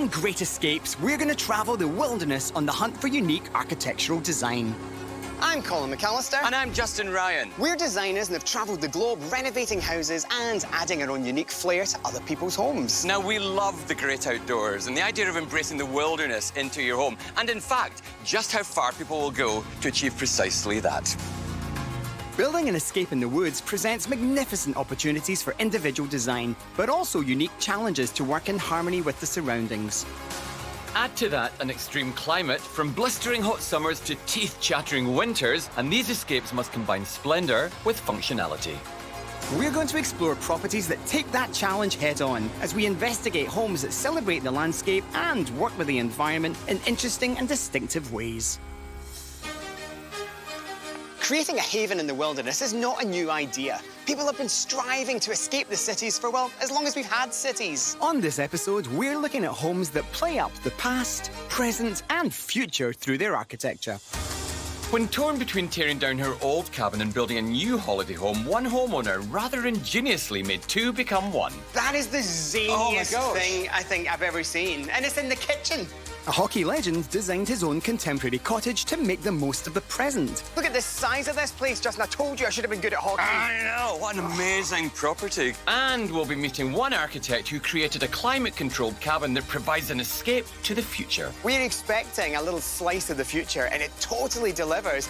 On Great Escapes, we're going to travel the wilderness on the hunt for unique architectural design. I'm Colin McAllister. And I'm Justin Ryan. We're designers and have travelled the globe renovating houses and adding our own unique flair to other people's homes. Now, we love the great outdoors and the idea of embracing the wilderness into your home. And in fact, just how far people will go to achieve precisely that. Building an escape in the woods presents magnificent opportunities for individual design, but also unique challenges to work in harmony with the surroundings. Add to that an extreme climate, from blistering hot summers to teeth-chattering winters, and these escapes must combine splendour with functionality. We're going to explore properties that take that challenge head-on as we investigate homes that celebrate the landscape and work with the environment in interesting and distinctive ways. Creating a haven in the wilderness is not a new idea. People have been striving to escape the cities for, well, as long as we've had cities. On this episode, we're looking at homes that play up the past, present, and future through their architecture. When torn between tearing down her old cabin and building a new holiday home, one homeowner rather ingeniously made two become one. That is the zaniest thing I think I've ever seen. And it's in the kitchen. A hockey legend designed his own contemporary cottage to make the most of the present. Look at the size of this place, Justin. I told you I should have been good at hockey. I know, what an amazing property. And we'll be meeting one architect who created a climate-controlled cabin that provides an escape to the future. We're expecting a little slice of the future, and it totally delivers.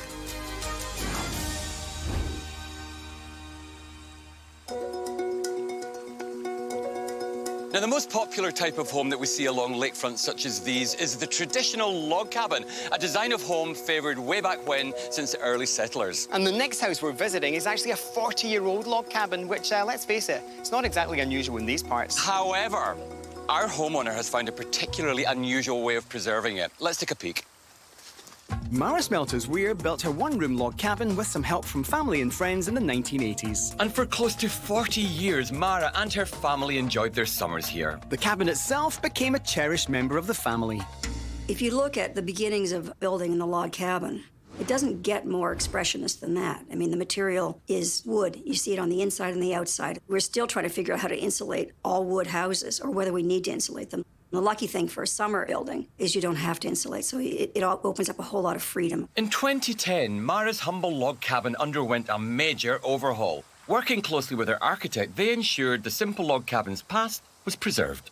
Now, the most popular type of home that we see along lakefronts such as these is the traditional log cabin, a design of home favoured way back when since the early settlers. And the next house we're visiting is actually a 40-year-old log cabin, which, let's face it, it's not exactly unusual in these parts. However, our homeowner has found a particularly unusual way of preserving it. Let's take a peek. Mara Smelters Weir built her one-room log cabin with some help from family and friends in the 1980s. And for close to 40 years, Mara and her family enjoyed their summers here. The cabin itself became a cherished member of the family. If you look at the beginnings of building in the log cabin, it doesn't get more expressionist than that. I mean, the material is wood. You see it on the inside and the outside. We're still trying to figure out how to insulate all wood houses or whether we need to insulate them. The lucky thing for a summer building is you don't have to insulate, so it all opens up a whole lot of freedom. In 2010, Mara's humble log cabin underwent a major overhaul. Working closely with her architect, they ensured the simple log cabin's past was preserved.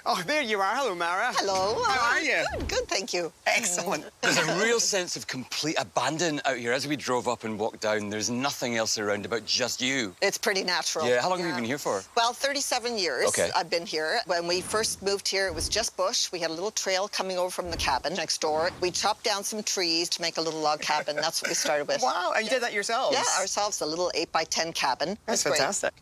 Oh, there you are. Hello, Mara. Hello. How are you? Good, thank you. Excellent. There's a real sense of complete abandon out here. As we drove up and walked down, there's nothing else around about just you. It's pretty natural. Yeah, how long have you been here for? Well, 37 years Okay. I've been here. When we first moved here, it was just bush. We had a little trail coming over from the cabin next door. We chopped down some trees to make a little log cabin. That's what we started with. Wow, and you did that yourselves? Yeah, ourselves, a little 8x10 cabin. That's It was fantastic.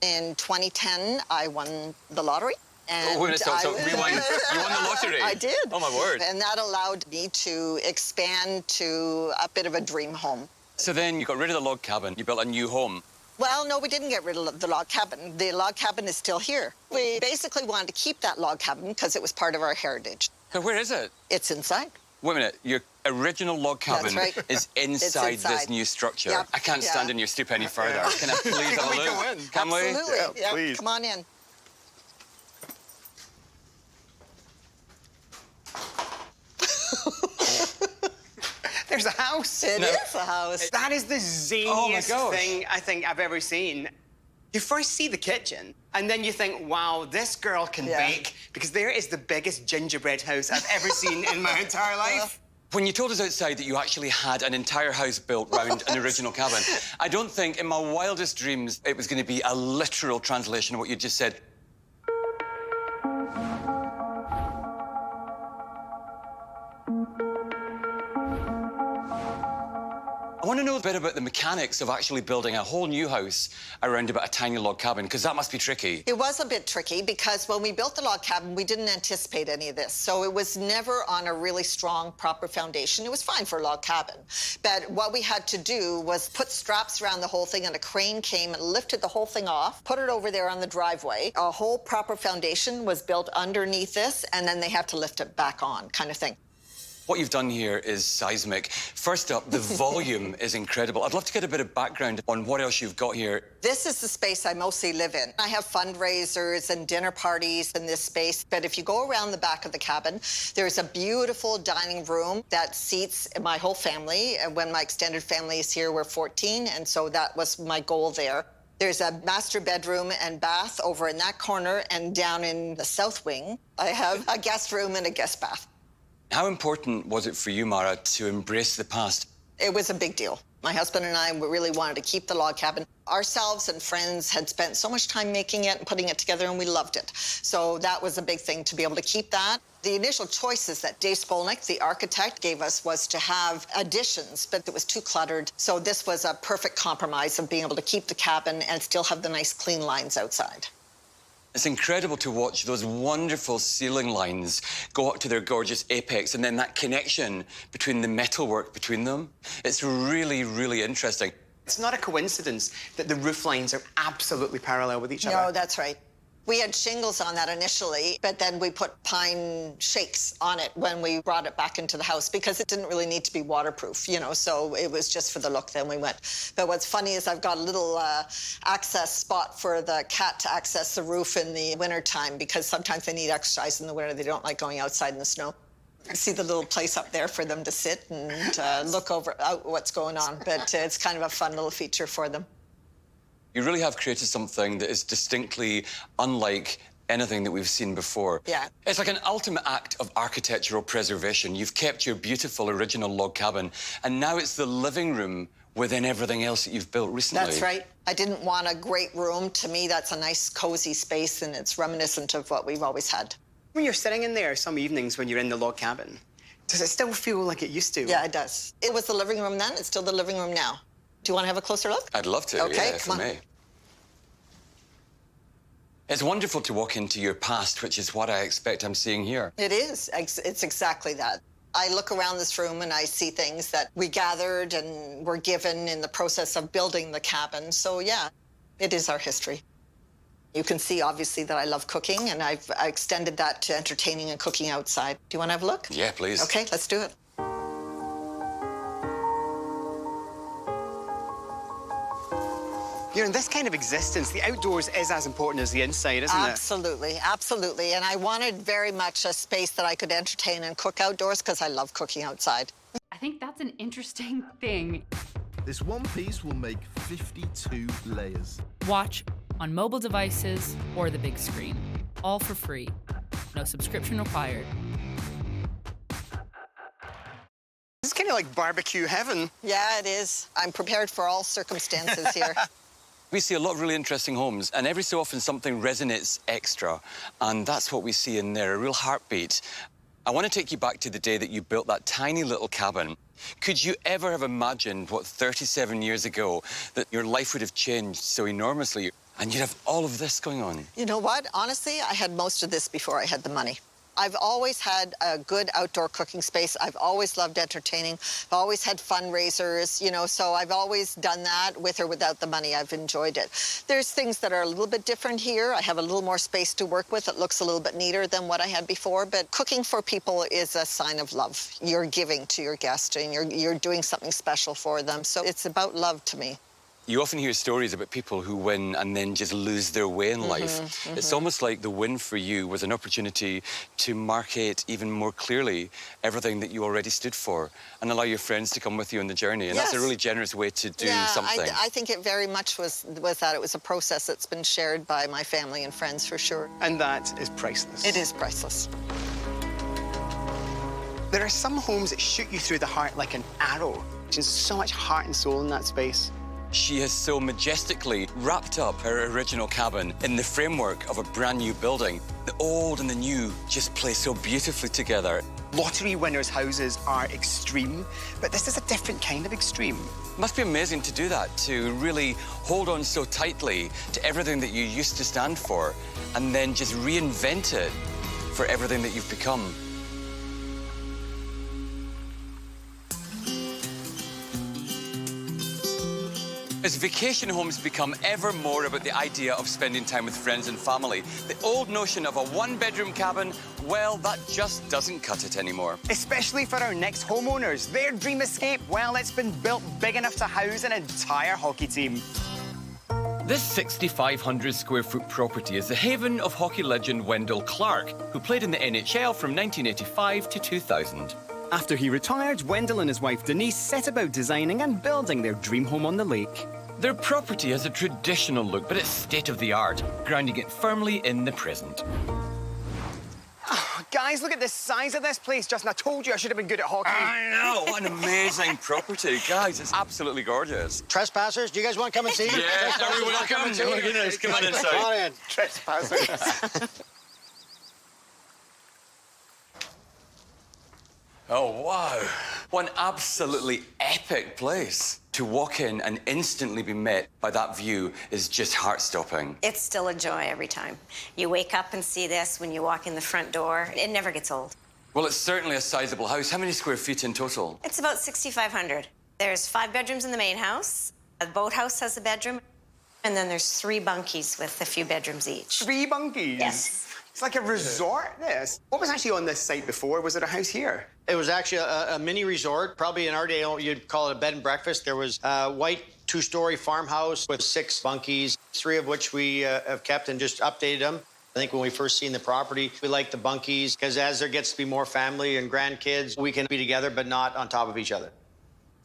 Great. In 2010, I won the lottery. And Oh, wait a minute, so rewind. You won the lottery? I did. Oh, my word. And that allowed me to expand to a bit of a dream home. So then you got rid of the log cabin, you built a new home. Well, no, we didn't get rid of the log cabin. The log cabin is still here. We basically wanted to keep that log cabin because it was part of our heritage. So where is it? It's inside. Wait a minute, your original log cabin right. is inside this inside. new structure. Yep. I can't stand in your stoop any further. Can I please have a look? go in? Can we? Absolutely. Yeah, Yep, please. come on in. There's a house. It is a house. That is the zaniest gosh. thing I think I've ever seen. You first see the kitchen, and then you think, wow, this girl can Yeah. bake, because there is the biggest gingerbread house I've ever seen in my entire life. When you told us outside that you actually had an entire house built round an original cabin, I don't think in my wildest dreams it was going to be a literal translation of what you just said. I want to know a bit about the mechanics of actually building a whole new house around about a tiny log cabin, because that must be tricky. It was a bit tricky because when we built the log cabin, we didn't anticipate any of this. So it was never on a really strong, proper foundation. It was fine for a log cabin. But what we had to do was put straps around the whole thing, and a crane came and lifted the whole thing off, put it over there on the driveway. A whole proper foundation was built underneath this, and then they had to lift it back on, kind of thing. What you've done here is seismic. First up, the volume is incredible. I'd love to get a bit of background on what else you've got here. This is the space I mostly live in. I have fundraisers and dinner parties in this space. But if you go around the back of the cabin, there's a beautiful dining room that seats my whole family. And when my extended family is here, we're 14. And so that was my goal there. There's a master bedroom and bath over in that corner, and down in the south wing, I have a guest room and a guest bath. How important was it for you, Mara, to embrace the past? It was a big deal. My husband and I really wanted to keep the log cabin. Ourselves and friends had spent so much time making it and putting it together, and we loved it. So that was a big thing, to be able to keep that. The initial choices that Dave Spolnick, the architect, gave us was to have additions, but it was too cluttered. So this was a perfect compromise of being able to keep the cabin and still have the nice clean lines outside. It's incredible to watch those wonderful ceiling lines go up to their gorgeous apex, and then that connection between the metalwork between them. It's really, really interesting. It's not a coincidence that the roof lines are absolutely parallel with each other. No, that's right. We had shingles on that initially, but then we put pine shakes on it when we brought it back into the house because it didn't really need to be waterproof, you know, so it was just for the look, then we went. But what's funny is I've got a little access spot for the cat to access the roof in the wintertime because sometimes they need exercise in the winter. They don't like going outside in the snow. I see the little place up there for them to sit and look out what's going on, but it's kind of a fun little feature for them. You really have created something that is distinctly unlike anything that we've seen before. Yeah. It's like an ultimate act of architectural preservation. You've kept your beautiful original log cabin, and now it's the living room within everything else that you've built recently. That's right. I didn't want a great room. To me, that's a nice, cozy space, and it's reminiscent of what we've always had. When you're sitting in there some evenings when you're in the log cabin, does it still feel like it used to? Yeah, it does. It was the living room then. It's still the living room now. Do you want to have a closer look? I'd love to, okay, yeah, come if I on. may. It's wonderful to walk into your past, which is what I expect I'm seeing here. It is. It's exactly that. I look around this room and I see things that we gathered and were given in the process of building the cabin. So, yeah, it is our history. You can see, obviously, that I love cooking, and I extended that to entertaining and cooking outside. Do you want to have a look? Yeah, please. Okay, let's do it. You know, in this kind of existence, the outdoors is as important as the inside, isn't it? Absolutely, absolutely. And I wanted very much a space that I could entertain and cook outdoors because I love cooking outside. I think that's an interesting thing. This one piece will make 52 layers. Watch on mobile devices or the big screen. All for free. No subscription required. It's kind of like barbecue heaven. Yeah, it is. I'm prepared for all circumstances here. We see a lot of really interesting homes, and every so often something resonates extra, and that's what we see in there, a real heartbeat. I want to take you back to the day that you built that tiny little cabin. Could you ever have imagined, 37 years ago, that your life would have changed so enormously, and you'd have all of this going on? You know what? Honestly, I had most of this before I had the money. I've always had a good outdoor cooking space. I've always loved entertaining. I've always had fundraisers, you know, so I've always done that with or without the money. I've enjoyed it. There's things that are a little bit different here. I have a little more space to work with. It looks a little bit neater than what I had before, but cooking for people is a sign of love. You're giving to your guest and you're doing something special for them. So it's about love to me. You often hear stories about people who win and then just lose their way in life. It's almost like the win for you was an opportunity to market even more clearly everything that you already stood for and allow your friends to come with you on the journey. And that's a really generous way to do something. I think it very much was that. It was a process that's been shared by my family and friends for sure. And that is priceless. It is priceless. There are some homes that shoot you through the heart like an arrow. There's so much heart and soul in that space. She has so majestically wrapped up her original cabin in the framework of a brand new building. The old and the new just play so beautifully together. Lottery winners' houses are extreme, but this is a different kind of extreme. It must be amazing to do that, to really hold on so tightly to everything that you used to stand for and then just reinvent it for everything that you've become. As vacation homes become ever more about the idea of spending time with friends and family, the old notion of a one-bedroom cabin, well, that just doesn't cut it anymore. Especially for our next homeowners. Their dream escape, well, it's been built big enough to house an entire hockey team. This 6,500 square foot property is the haven of hockey legend Wendel Clark, who played in the NHL from 1985 to 2000. After he retired, Wendell and his wife Denise set about designing and building their dream home on the lake. Their property has a traditional look, but it's state-of-the-art, grounding it firmly in the present. Oh, guys, look at the size of this place. Justin, I told you I should have been good at hockey. I know, what an amazing property. Guys, it's absolutely gorgeous. Trespassers, do you guys want to come and see? Yes, everyone, welcome. Oh, goodness, come on inside. Come on in. Trespassers. Oh, wow. One absolutely epic place. To walk in and instantly be met by that view is just heart-stopping. It's still a joy every time. You wake up and see this when you walk in the front door. It never gets old. Well, it's certainly a sizable house. How many square feet in total? It's about 6,500. There's 5 bedrooms in the main house. The boathouse has a bedroom. And then there's 3 bunkies with a few bedrooms each. 3 bunkies? Yes. It's like a resort, this. What was actually on this site before? Was it a house here? It was actually a mini resort. Probably in our day, you'd call it a bed and breakfast. There was a white 2-story farmhouse with 6 bunkies, 3 of which we have kept and just updated them. I think when we first seen the property, we liked the bunkies because as there gets to be more family and grandkids, we can be together but not on top of each other.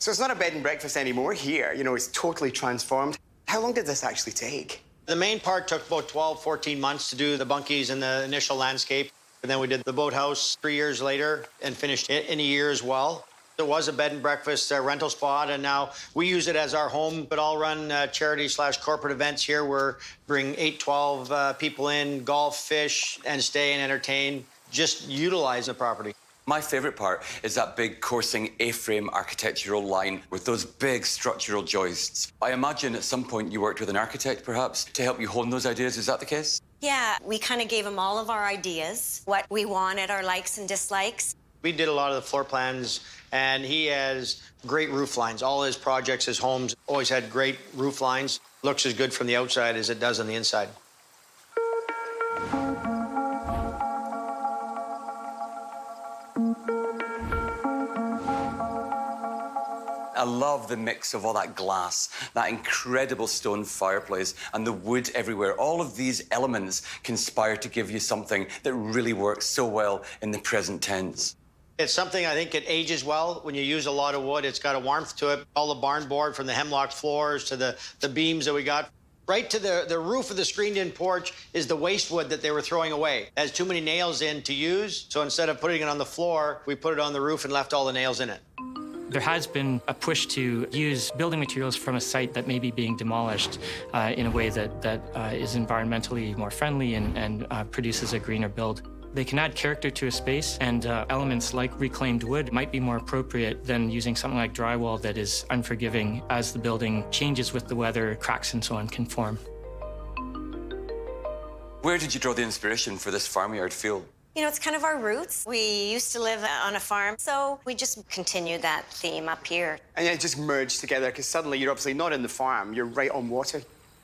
So it's not a bed and breakfast anymore here. You know, it's totally transformed. How long did this actually take? The main part took about 12, 14 months to do the bunkies and the initial landscape. And then we did the boathouse 3 years later and finished it in a year as well. It was a bed and breakfast rental spot, and now we use it as our home, but I'll run charity/corporate events here where bring 8, 12 people in, golf, fish, and stay and entertain. Just utilize the property. My favourite part is that big coursing A-frame architectural line with those big structural joists. I imagine at some point you worked with an architect, perhaps, to help you hone those ideas. Is that the case? Yeah, we kind of gave him all of our ideas, what we wanted, our likes and dislikes. We did a lot of the floor plans, and he has great roof lines. All his projects, his homes, always had great roof lines. Looks as good from the outside as it does on the inside. I love the mix of all that glass, that incredible stone fireplace, and the wood everywhere. All of these elements conspire to give you something that really works so well in the present tense. It's something I think it ages well when you use a lot of wood. It's got a warmth to it. All the barn board from the hemlock floors to the beams that we got. Right to the roof of the screened-in porch is the waste wood that they were throwing away. It has too many nails in to use, so instead of putting it on the floor, we put it on the roof and left all the nails in it. There has been a push to use building materials from a site that may be being demolished in a way that is environmentally more friendly and produces a greener build. They can add character to a space, and elements like reclaimed wood might be more appropriate than using something like drywall that is unforgiving as the building changes with the weather, cracks and so on can form. Where did you draw the inspiration for this farmyard feel? You know, it's kind of our roots. We used to live on a farm, so we just continued that theme up here. And it just merged together because suddenly you're obviously not in the farm, you're right on water.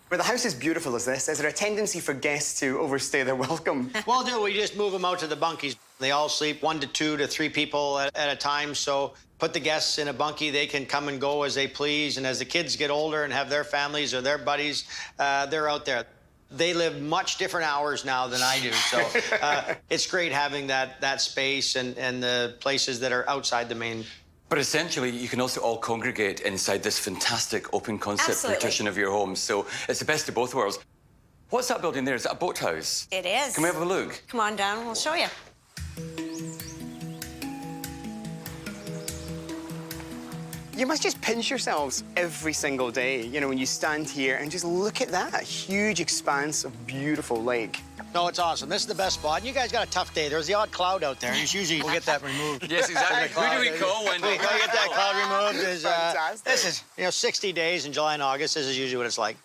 But the house is beautiful as this. Is there a tendency for guests to overstay their welcome? Well, we just move them out to the bunkies. They all sleep 1 to 2 to 3 people at a time, so put the guests in a bunkie. They can come and go as they please, and as the kids get older and have their families or their buddies, they're out there. They live much different hours now than I do, so it's great having that space and the places that are outside the main. But essentially, you can also all congregate inside this fantastic open concept Absolutely. partition of your home, so it's the best of both worlds. What's that building there? Is that a boathouse? It is. Can we have a look? Come on down, we'll show you. You must just pinch yourselves every single day, you know, when you stand here and just look at that huge expanse of beautiful lake. No, it's awesome. This is the best spot. And you guys got a tough day. There's the odd cloud out there. And usually we'll get that removed. Yes, exactly. Who do we call when We gotta get that cloud removed. Fantastic. This is, 60 days in July and August. This is usually what it's like.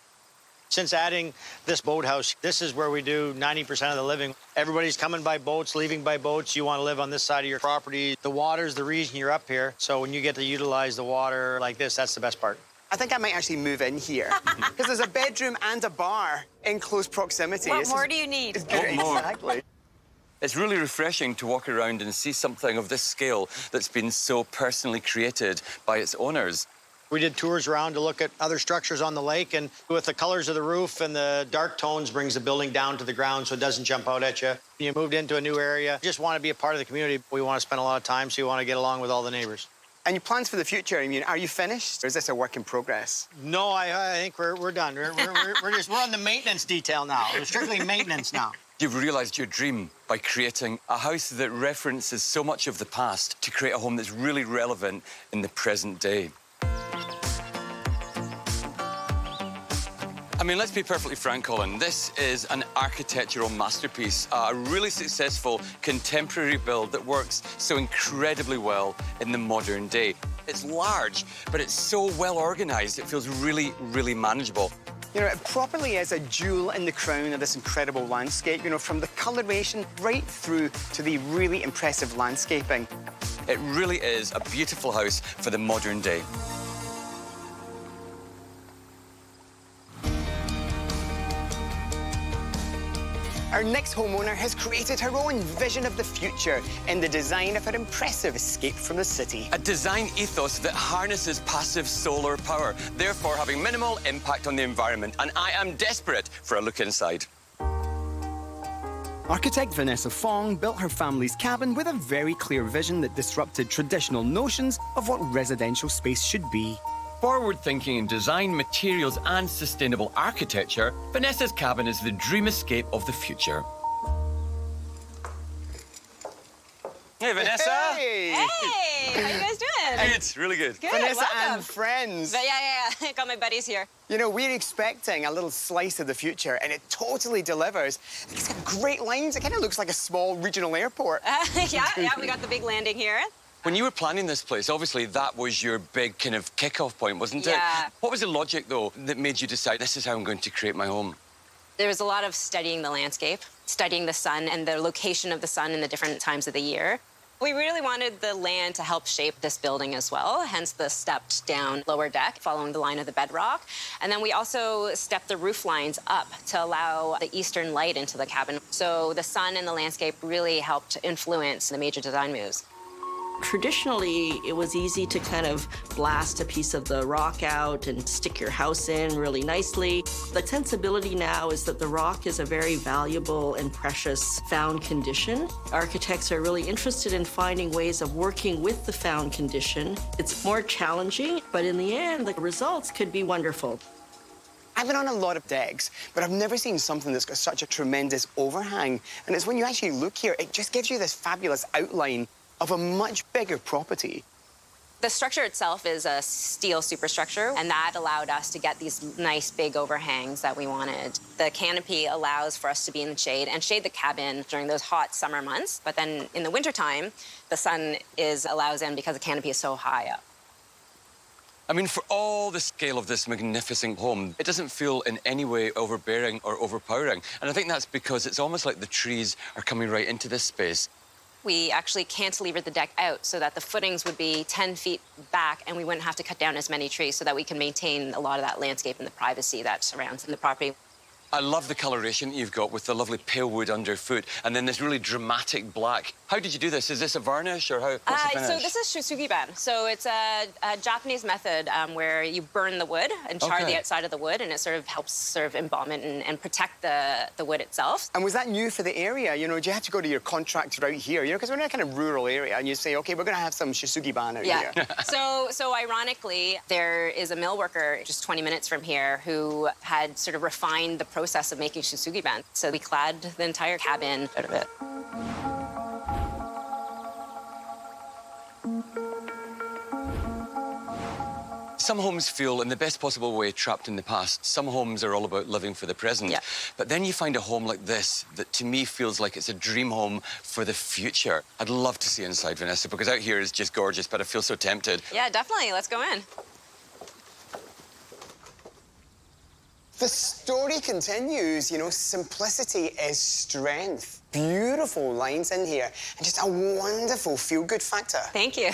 Since adding this boathouse, this is where we do 90% of the living. Everybody's coming by boats, leaving by boats. You want to live on this side of your property. The water's the reason you're up here. So when you get to utilize the water like this, that's the best part. I think I might actually move in here because there's a bedroom and a bar in close proximity. What more do you need? Exactly. It's really refreshing to walk around and see something of this scale that's been so personally created by its owners. We did tours around to look at other structures on the lake, and with the colors of the roof and the dark tones brings the building down to the ground so it doesn't jump out at you. You moved into a new area, you just want to be a part of the community. We want to spend a lot of time, so you want to get along with all the neighbors. And your plans for the future, I mean, are you finished or is this a work in progress? No, I think we're done. We're on the maintenance detail now. We're strictly maintenance now. You've realised your dream by creating a house that references so much of the past to create a home that's really relevant in the present day. I mean, let's be perfectly frank, Colin. This is an architectural masterpiece, a really successful contemporary build that works so incredibly well in the modern day. It's large, but it's so well organised, it feels really, really manageable. You know, it properly is a jewel in the crown of this incredible landscape, you know, from the coloration right through to the really impressive landscaping. It really is a beautiful house for the modern day. Our next homeowner has created her own vision of the future in the design of her impressive escape from the city. A design ethos that harnesses passive solar power, therefore having minimal impact on the environment. And I am desperate for a look inside. Architect Vanessa Fong built her family's cabin with a very clear vision that disrupted traditional notions of what residential space should be. Forward-thinking in design, materials and sustainable architecture, Vanessa's cabin is the dream escape of the future. Hey, Vanessa! Hey! Hey! How you guys doing? Hey, it's really good. Good, Vanessa welcome. and friends. Yeah. Got my buddies here. You know, we're expecting a little slice of the future, and it totally delivers. It's got great lines. It kind of looks like a small regional airport. Yeah, we got the big landing here. When you were planning this place, obviously that was your big kind of kick-off point, wasn't it? Yeah. What was the logic, though, that made you decide this is how I'm going to create my home? There was a lot of studying the landscape, studying the sun and the location of the sun in the different times of the year. We really wanted the land to help shape this building as well, hence the stepped down lower deck following the line of the bedrock. And then we also stepped the roof lines up to allow the eastern light into the cabin. So the sun and the landscape really helped influence the major design moves. Traditionally, it was easy to kind of blast a piece of the rock out and stick your house in really nicely. The sensibility now is that the rock is a very valuable and precious found condition. Architects are really interested in finding ways of working with the found condition. It's more challenging, but in the end, the results could be wonderful. I've been on a lot of decks, but I've never seen something that's got such a tremendous overhang. And it's when you actually look here, it just gives you this fabulous outline of a much bigger property. The structure itself is a steel superstructure, and that allowed us to get these nice big overhangs that we wanted. The canopy allows for us to be in the shade and shade the cabin during those hot summer months, but then in the wintertime, the sun allows in because the canopy is so high up. I mean, for all the scale of this magnificent home, it doesn't feel in any way overbearing or overpowering. And I think that's because it's almost like the trees are coming right into this space. We actually cantilevered the deck out so that the footings would be 10 feet back and we wouldn't have to cut down as many trees so that we can maintain a lot of that landscape and the privacy that surrounds the property. I love the coloration you've got with the lovely pale wood underfoot and then this really dramatic black. How did you do this? Is this a varnish or what's the finish? So this is shusugiban. So it's a Japanese method where you burn the wood and char the outside of the wood, and it sort of helps sort of embalm it and protect the wood itself. And was that new for the area? You know, do you have to go to your contractor out here? You know, because we're in a kind of rural area, and you say, OK, we're going to have some shisugiban out here. So ironically, there is a mill worker just 20 minutes from here who had sort of refined the process of making shisugiban. So we clad the entire cabin out of it. Some homes feel, in the best possible way, trapped in the past. Some homes are all about living for the present. Yeah. But then you find a home like this that, to me, feels like it's a dream home for the future. I'd love to see inside, Vanessa, because out here is just gorgeous, but I feel so tempted. Yeah, definitely. Let's go in. The story continues, you know, simplicity is strength. Beautiful lines in here, and just a wonderful feel-good factor. Thank you.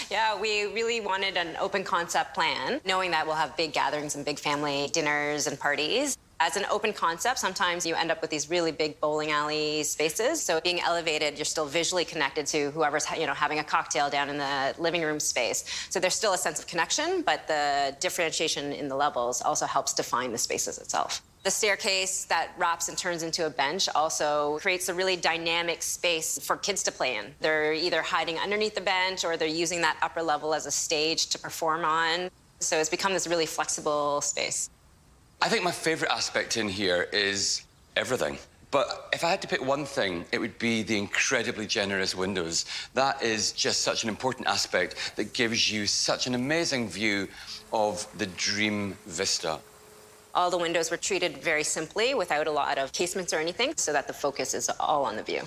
Yeah, we really wanted an open concept plan, knowing that we'll have big gatherings and big family dinners and parties. As an open concept, sometimes you end up with these really big bowling alley spaces. So being elevated, you're still visually connected to whoever's, you know, having a cocktail down in the living room space. So there's still a sense of connection, but the differentiation in the levels also helps define the spaces itself. The staircase that wraps and turns into a bench also creates a really dynamic space for kids to play in. They're either hiding underneath the bench or they're using that upper level as a stage to perform on. So it's become this really flexible space. I think my favorite aspect in here is everything. But if I had to pick one thing, it would be the incredibly generous windows. That is just such an important aspect that gives you such an amazing view of the dream vista. All the windows were treated very simply without a lot of casements or anything, so that the focus is all on the view.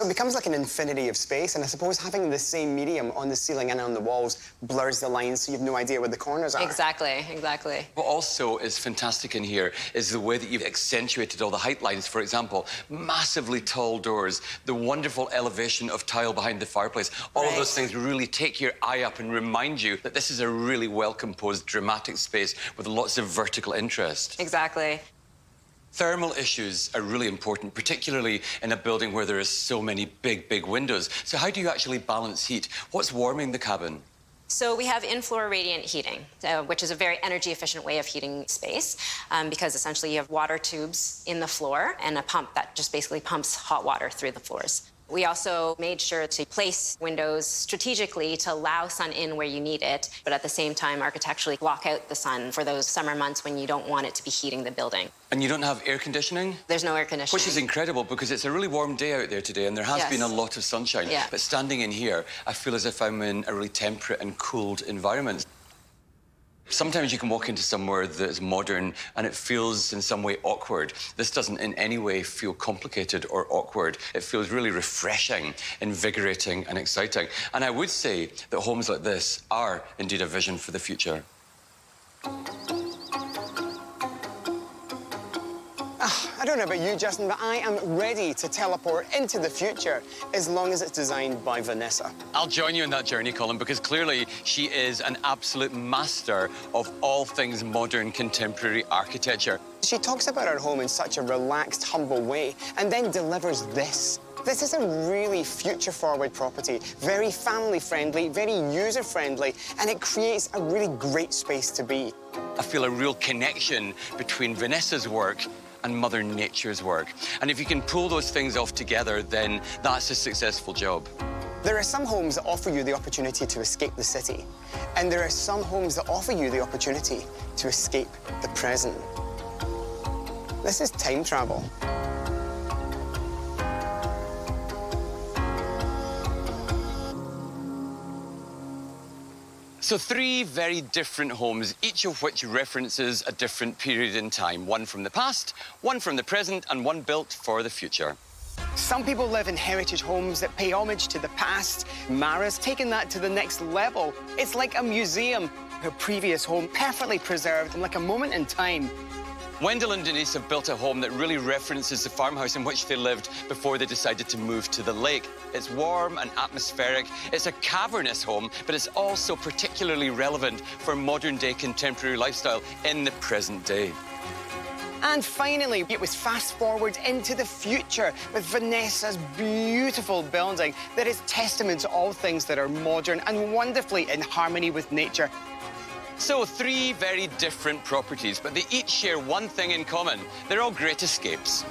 It becomes like an infinity of space, and I suppose having the same medium on the ceiling and on the walls blurs the lines so you've no idea where the corners are. Exactly, exactly. What also is fantastic in here is the way that you've accentuated all the height lines. For example, massively tall doors, the wonderful elevation of tile behind the fireplace. All of those things really take your eye up and remind you that this is a really well-composed, dramatic space with lots of vertical interest. Exactly. Thermal issues are really important, particularly in a building where there are so many big windows. So how do you actually balance heat? What's warming the cabin? So we have in-floor radiant heating, which is a very energy-efficient way of heating space, because essentially you have water tubes in the floor and a pump that just basically pumps hot water through the floors. We also made sure to place windows strategically to allow sun in where you need it, but at the same time architecturally block out the sun for those summer months when you don't want it to be heating the building. And you don't have air conditioning? There's no air conditioning. Which is incredible because it's a really warm day out there today and there has been a lot of sunshine. Yeah. But standing in here, I feel as if I'm in a really temperate and cooled environment. Sometimes you can walk into somewhere that's modern and it feels in some way awkward. This doesn't in any way feel complicated or awkward. It feels really refreshing, invigorating and exciting. And I would say that homes like this are indeed a vision for the future. I don't know about you, Justin, but I am ready to teleport into the future as long as it's designed by Vanessa. I'll join you in that journey, Colin, because clearly she is an absolute master of all things modern contemporary architecture. She talks about her home in such a relaxed, humble way and then delivers this. This is a really future-forward property, very family-friendly, very user-friendly, and it creates a really great space to be. I feel a real connection between Vanessa's work and Mother Nature's work. And if you can pull those things off together, then that's a successful job. There are some homes that offer you the opportunity to escape the city, and there are some homes that offer you the opportunity to escape the present. This is time travel. So 3 very different homes, each of which references a different period in time. One from the past, one from the present, and one built for the future. Some people live in heritage homes that pay homage to the past. Mara's taken that to the next level. It's like a museum. Her previous home perfectly preserved and like a moment in time. Wendel and Denise have built a home that really references the farmhouse in which they lived before they decided to move to the lake. It's warm and atmospheric. It's a cavernous home, but it's also particularly relevant for modern-day contemporary lifestyle in the present day. And finally, it was fast forward into the future with Vanessa's beautiful building that is testament to all things that are modern and wonderfully in harmony with nature. So 3 very different properties, but they each share one thing in common. They're all great escapes.